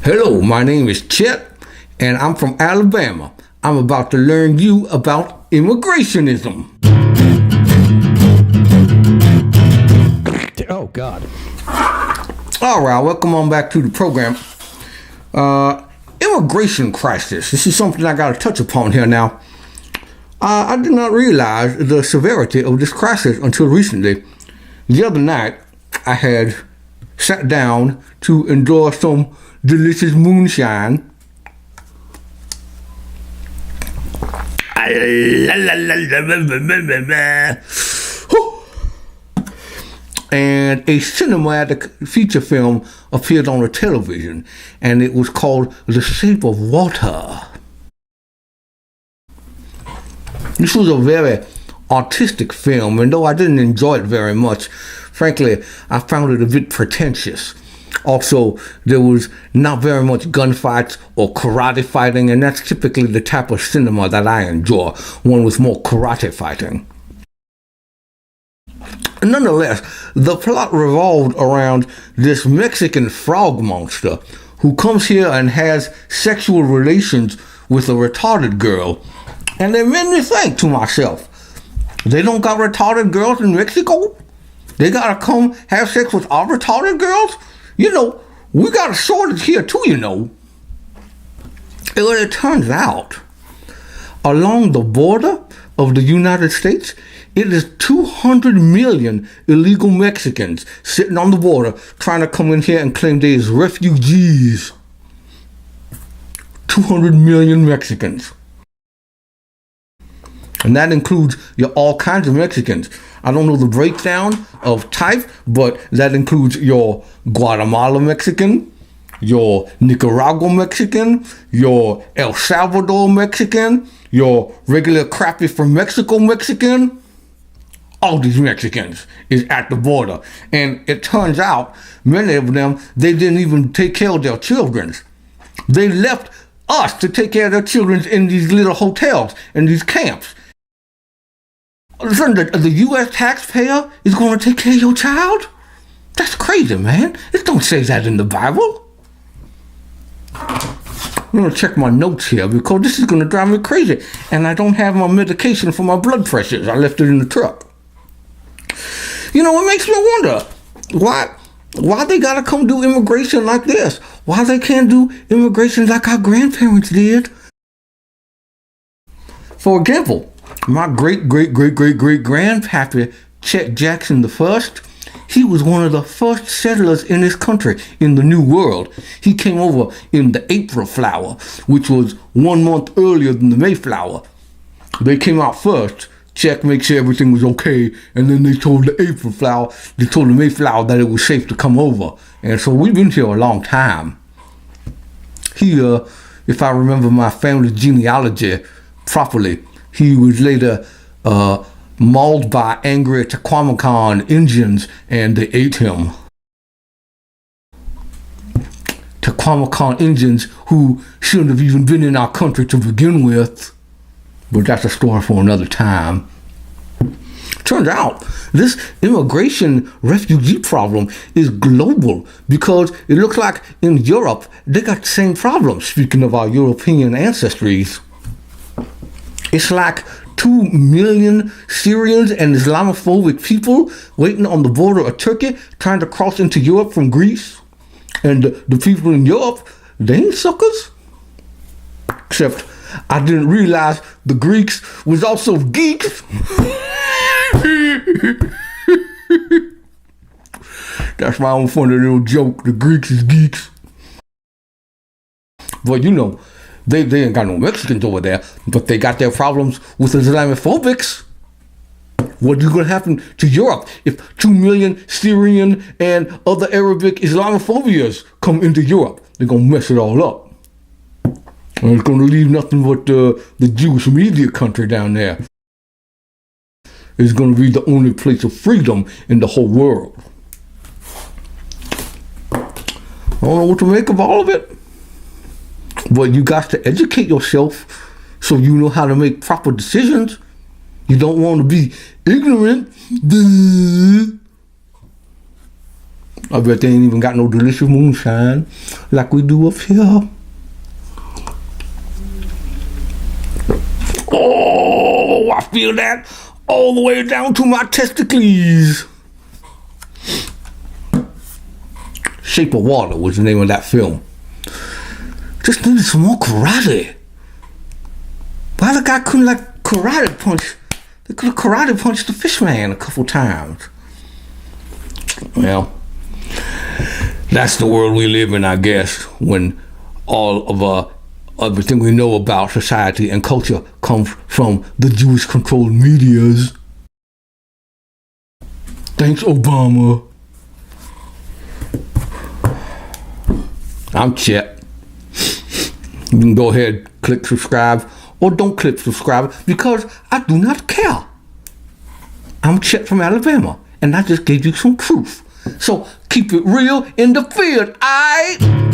Hello, my name is Chet, and I'm from Alabama. I'm about to learn you about immigrationism. Oh, God. All right, welcome on back to the program. Immigration crisis. This is something I got to touch upon here now. I did not realize the severity of this crisis until recently. The other night, I had sat down to enjoy some delicious moonshine. And a cinematic feature film appeared on the television, and it was called The Shape of Water. This was a very artistic film, and though I didn't enjoy it very much, frankly, I found it a bit pretentious. Also, there was not very much gunfights or karate fighting, and that's typically the type of cinema that I enjoy, one with more karate fighting. Nonetheless, the plot revolved around this Mexican frog monster who comes here and has sexual relations with a retarded girl. And it made me think to myself, they don't got retarded girls in Mexico? They gotta come have sex with our retarded girls? You know, we got a shortage here too, you know. And it turns out, along the border of the United States, it is 200 million illegal Mexicans sitting on the border trying to come in here and claim they as refugees. 200 million Mexicans. And that includes all kinds of Mexicans. I don't know the breakdown of type, but that includes your Guatemala Mexican, your Nicaragua Mexican, your El Salvador Mexican, your regular crappy from Mexico Mexican. All these Mexicans is at the border. And it turns out, many of them, they didn't even take care of their children. They left us to take care of their children in these little hotels, in these camps. Listen, the U.S. taxpayer is going to take care of your child? That's crazy, man. It don't say that in the Bible. I'm going to check my notes here because this is going to drive me crazy. And I don't have my medication for my blood pressures. I left it in the truck. You know, it makes me wonder why they got to come do immigration like this? Why they can't do immigration like our grandparents did? For example, my great-great-great-great-great-grandpappy, Chet Jackson I, he was one of the first settlers in this country in the New World. He came over in the April flower, which was 1 month earlier than the Mayflower. They came out first, check, make sure everything was okay, and then they told the Mayflower that it was safe to come over. And so we've been here a long time. He, if I remember my family genealogy properly, he was later mauled by angry Tequamacan Indians, and they ate him. Tequamacan Indians who shouldn't have even been in our country to begin with. But that's a story for another time. Turns out, this immigration refugee problem is global because it looks like in Europe, they got the same problem, speaking of our European ancestries. It's like 2 million Syrians and Islamophobic people waiting on the border of Turkey trying to cross into Europe from Greece. And the people in Europe, they ain't suckers. Except I didn't realize the Greeks was also geeks. That's my own funny little joke. The Greeks is geeks. But you know, they ain't got no Mexicans over there, but they got their problems with Islamophobics. What is going to happen to Europe if 2 million Syrian and other Arabic Islamophobias come into Europe? They're going to mess it all up. And it's going to leave nothing but the Jewish media country down there. It's going to be the only place of freedom in the whole world. I don't know what to make of all of it. But you got to educate yourself so you know how to make proper decisions. You don't want to be ignorant. I bet they ain't even got no delicious moonshine like we do up here. Oh, I feel that all the way down to my testicles. Shape of Water was the name of that film. Just needed some more karate. Why the guy couldn't like karate punch? They could have karate punched the fish man a couple times. Well, that's the world we live in, I guess, when all of everything we know about society and culture comes from the Jewish-controlled medias. Thanks, Obama. I'm Chet. You can go ahead, click subscribe, or don't click subscribe, because I do not care. I'm Chet from Alabama, and I just gave you some truth. So keep it real in the field, aight?